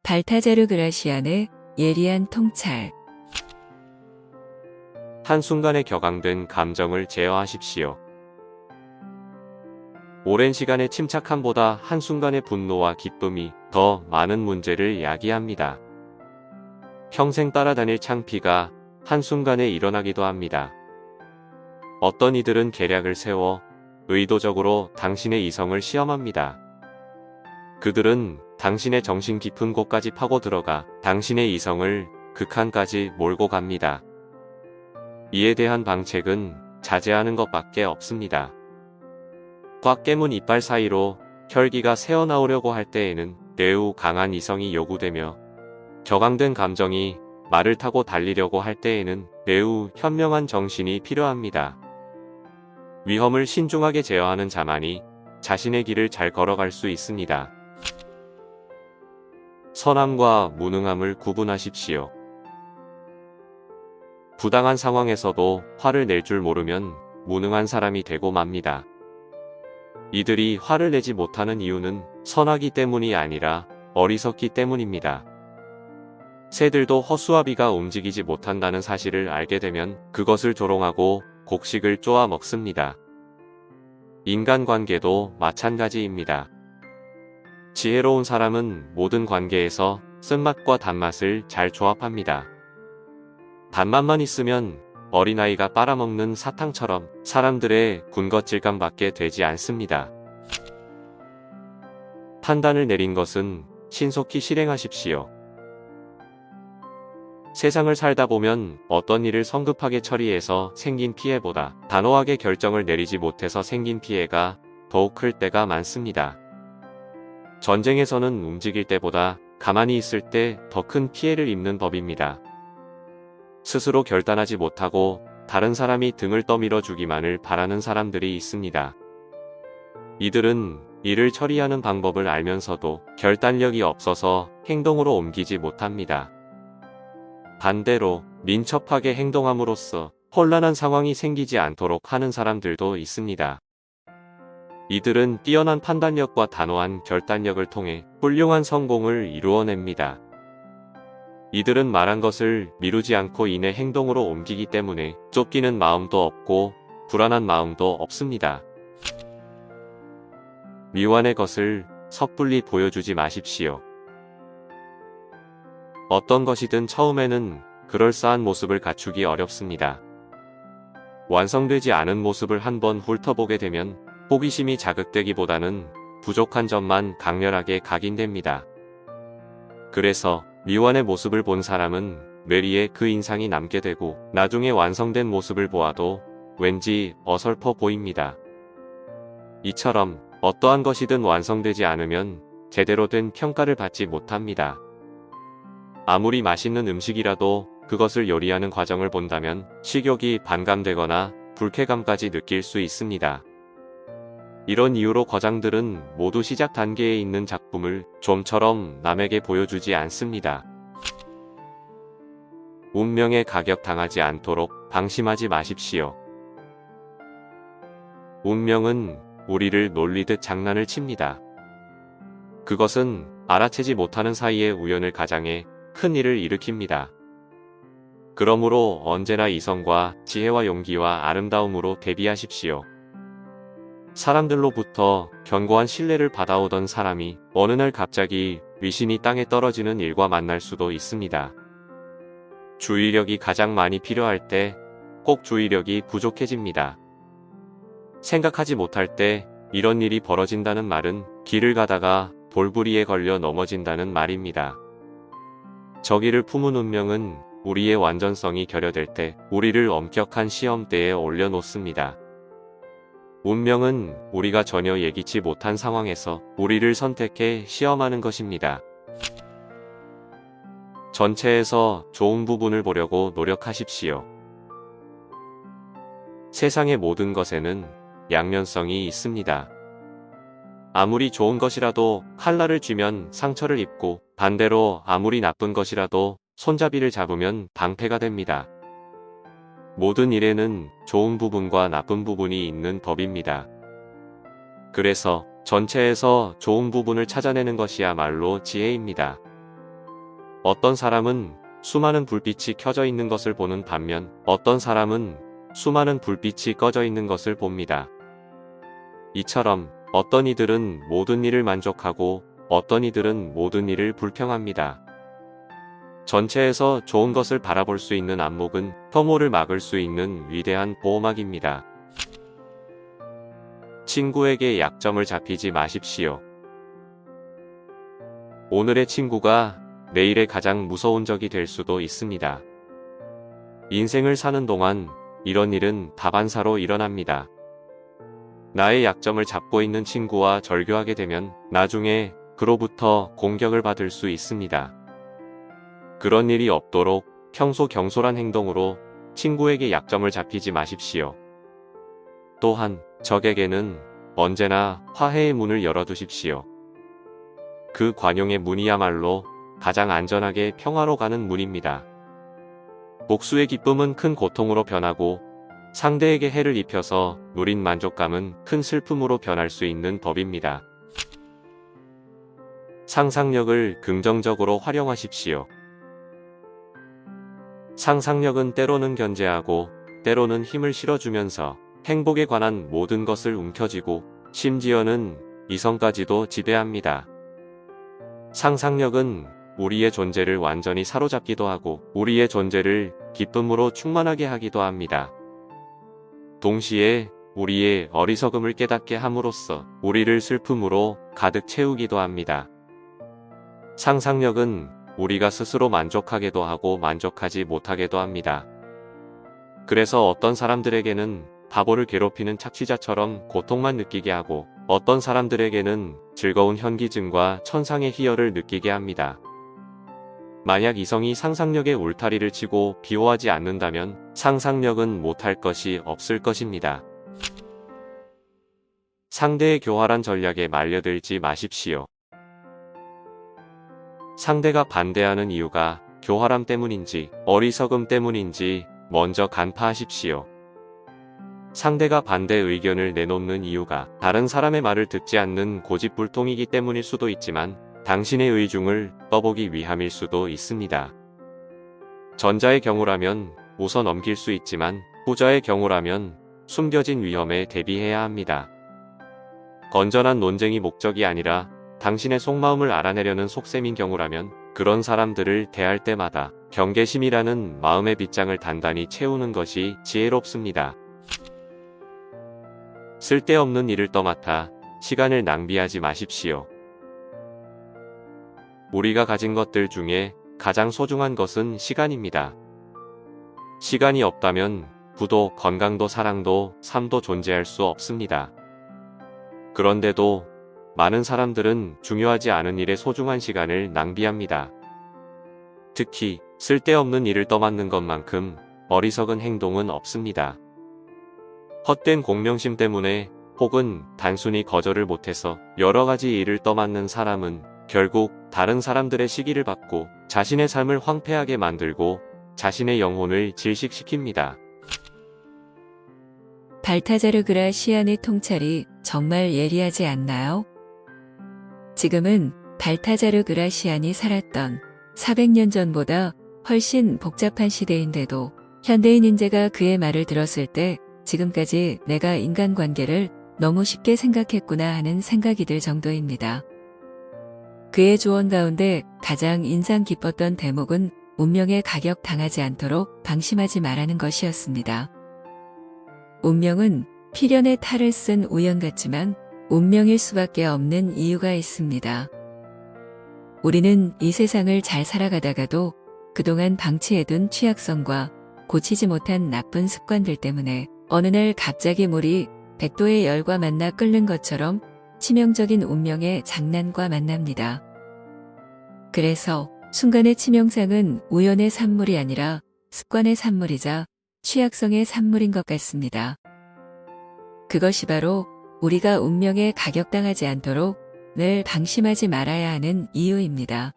발타자르 그라시안의 예리한 통찰. 한순간에 격앙된 감정을 제어하십시오. 오랜 시간의 침착함보다 한순간의 분노와 기쁨이 더 많은 문제를 야기합니다. 평생 따라다닐 창피가 한순간에 일어나기도 합니다. 어떤 이들은 계략을 세워 의도적으로 당신의 이성을 시험합니다. 그들은 당신의 정신 깊은 곳까지 파고 들어가 당신의 이성을 극한까지 몰고 갑니다. 이에 대한 방책은 자제하는 것밖에 없습니다. 꽉 깨문 이빨 사이로 혈기가 새어나오려고 할 때에는 매우 강한 이성이 요구되며, 격앙된 감정이 말을 타고 달리려고 할 때에는 매우 현명한 정신이 필요합니다. 위험을 신중하게 제어하는 자만이 자신의 길을 잘 걸어갈 수 있습니다. 선함과 무능함을 구분하십시오. 부당한 상황에서도 화를 낼 줄 모르면 무능한 사람이 되고 맙니다. 이들이 화를 내지 못하는 이유는 선하기 때문이 아니라 어리석기 때문입니다. 새들도 허수아비가 움직이지 못한다는 사실을 알게 되면 그것을 조롱하고 곡식을 쪼아 먹습니다. 인간관계도 마찬가지입니다. 지혜로운 사람은 모든 관계에서 쓴맛과 단맛을 잘 조합합니다. 단맛만 있으면 어린아이가 빨아먹는 사탕처럼 사람들의 군것질감 밖에 되지 않습니다. 판단을 내린 것은 신속히 실행하십시오. 세상을 살다 보면 어떤 일을 성급하게 처리해서 생긴 피해보다 단호하게 결정을 내리지 못해서 생긴 피해가 더욱 클 때가 많습니다. 전쟁에서는 움직일 때보다 가만히 있을 때 더 큰 피해를 입는 법입니다. 스스로 결단하지 못하고 다른 사람이 등을 떠밀어 주기만을 바라는 사람들이 있습니다. 이들은 일을 처리하는 방법을 알면서도 결단력이 없어서 행동으로 옮기지 못합니다. 반대로 민첩하게 행동함으로써 혼란한 상황이 생기지 않도록 하는 사람들도 있습니다. 이들은 뛰어난 판단력과 단호한 결단력을 통해 훌륭한 성공을 이루어냅니다. 이들은 말한 것을 미루지 않고 이내 행동으로 옮기기 때문에 쫓기는 마음도 없고 불안한 마음도 없습니다. 미완의 것을 섣불리 보여주지 마십시오. 어떤 것이든 처음에는 그럴싸한 모습을 갖추기 어렵습니다. 완성되지 않은 모습을 한번 훑어보게 되면 호기심이 자극되기보다는 부족한 점만 강렬하게 각인됩니다. 그래서 미완의 모습을 본 사람은 뇌리에 그 인상이 남게 되고 나중에 완성된 모습을 보아도 왠지 어설퍼 보입니다. 이처럼 어떠한 것이든 완성되지 않으면 제대로 된 평가를 받지 못합니다. 아무리 맛있는 음식이라도 그것을 요리하는 과정을 본다면 식욕이 반감되거나 불쾌감까지 느낄 수 있습니다. 이런 이유로 거장들은 모두 시작 단계에 있는 작품을 좀처럼 남에게 보여주지 않습니다. 운명에 가격당하지 않도록 방심하지 마십시오. 운명은 우리를 놀리듯 장난을 칩니다. 그것은 알아채지 못하는 사이에 우연을 가장해 큰 일을 일으킵니다. 그러므로 언제나 이성과 지혜와 용기와 아름다움으로 대비하십시오. 사람들로부터 견고한 신뢰를 받아오던 사람이 어느 날 갑자기 위신이 땅에 떨어지는 일과 만날 수도 있습니다. 주의력이 가장 많이 필요할 때 꼭 주의력이 부족해집니다. 생각하지 못할 때 이런 일이 벌어진다는 말은 길을 가다가 돌부리에 걸려 넘어진다는 말입니다. 저기를 품은 운명은 우리의 완전성이 결여될 때 우리를 엄격한 시험대에 올려놓습니다. 운명은 우리가 전혀 예기치 못한 상황에서 우리를 선택해 시험하는 것입니다. 전체에서 좋은 부분을 보려고 노력하십시오. 세상의 모든 것에는 양면성이 있습니다. 아무리 좋은 것이라도 칼날을 쥐면 상처를 입고, 반대로 아무리 나쁜 것이라도 손잡이를 잡으면 방패가 됩니다. 모든 일에는 좋은 부분과 나쁜 부분이 있는 법입니다. 그래서 전체에서 좋은 부분을 찾아내는 것이야말로 지혜입니다. 어떤 사람은 수많은 불빛이 켜져 있는 것을 보는 반면 어떤 사람은 수많은 불빛이 꺼져 있는 것을 봅니다. 이처럼 어떤 이들은 모든 일을 만족하고 어떤 이들은 모든 일을 불평합니다. 전체에서 좋은 것을 바라볼 수 있는 안목은 혐오를 막을 수 있는 위대한 보호막입니다. 친구에게 약점을 잡히지 마십시오. 오늘의 친구가 내일의 가장 무서운 적이 될 수도 있습니다. 인생을 사는 동안 이런 일은 다반사로 일어납니다. 나의 약점을 잡고 있는 친구와 절교하게 되면 나중에 그로부터 공격을 받을 수 있습니다. 그런 일이 없도록 평소 경솔한 행동으로 친구에게 약점을 잡히지 마십시오. 또한 적에게는 언제나 화해의 문을 열어두십시오. 그 관용의 문이야말로 가장 안전하게 평화로 가는 문입니다. 복수의 기쁨은 큰 고통으로 변하고 상대에게 해를 입혀서 누린 만족감은 큰 슬픔으로 변할 수 있는 법입니다. 상상력을 긍정적으로 활용하십시오. 상상력은 때로는 견제하고 때로는 힘을 실어주면서 행복에 관한 모든 것을 움켜쥐고 심지어는 이성까지도 지배합니다. 상상력은 우리의 존재를 완전히 사로잡기도 하고 우리의 존재를 기쁨으로 충만하게 하기도 합니다. 동시에 우리의 어리석음을 깨닫게 함으로써 우리를 슬픔으로 가득 채우기도 합니다. 상상력은 우리가 스스로 만족하게도 하고 만족하지 못하게도 합니다. 그래서 어떤 사람들에게는 바보를 괴롭히는 착취자처럼 고통만 느끼게 하고 어떤 사람들에게는 즐거운 현기증과 천상의 희열을 느끼게 합니다. 만약 이성이 상상력의 울타리를 치고 비호하지 않는다면 상상력은 못할 것이 없을 것입니다. 상대의 교활한 전략에 말려들지 마십시오. 상대가 반대하는 이유가 교활함 때문인지 어리석음 때문인지 먼저 간파하십시오. 상대가 반대 의견을 내놓는 이유가 다른 사람의 말을 듣지 않는 고집불통이기 때문일 수도 있지만 당신의 의중을 떠보기 위함일 수도 있습니다. 전자의 경우라면 웃어 넘길 수 있지만 후자의 경우라면 숨겨진 위험에 대비해야 합니다. 건전한 논쟁이 목적이 아니라 당신의 속마음을 알아내려는 속셈인 경우라면 그런 사람들을 대할 때마다 경계심이라는 마음의 빗장을 단단히 채우는 것이 지혜롭습니다. 쓸데없는 일을 떠맡아 시간을 낭비하지 마십시오. 우리가 가진 것들 중에 가장 소중한 것은 시간입니다. 시간이 없다면 부도, 건강도, 사랑도, 삶도 존재할 수 없습니다. 그런데도 많은 사람들은 중요하지 않은 일에 소중한 시간을 낭비합니다. 특히 쓸데없는 일을 떠맡는 것만큼 어리석은 행동은 없습니다. 헛된 공명심 때문에 혹은 단순히 거절을 못해서 여러 가지 일을 떠맡는 사람은 결국 다른 사람들의 시기를 받고 자신의 삶을 황폐하게 만들고 자신의 영혼을 질식시킵니다. 발타자르 그라시안의 통찰이 정말 예리하지 않나요? 지금은 발타자르 그라시안이 살았던 400년 전보다 훨씬 복잡한 시대인데도 현대인 인재가 그의 말을 들었을 때 지금까지 내가 인간관계를 너무 쉽게 생각했구나 하는 생각이 들 정도입니다. 그의 조언 가운데 가장 인상 깊었던 대목은 운명에 가격당하지 않도록 방심하지 말라는 것이었습니다. 운명은 필연의 탈을 쓴 우연 같지만 운명일 수밖에 없는 이유가 있습니다. 우리는 이 세상을 잘 살아가다가도 그동안 방치해둔 취약성과 고치지 못한 나쁜 습관들 때문에 어느 날 갑자기 물이 백도의 열과 만나 끓는 것처럼 치명적인 운명의 장난과 만납니다. 그래서 순간의 치명상은 우연의 산물이 아니라 습관의 산물이자 취약성의 산물인 것 같습니다. 그것이 바로 우리가 운명에 가격당하지 않도록 늘 방심하지 말아야 하는 이유입니다.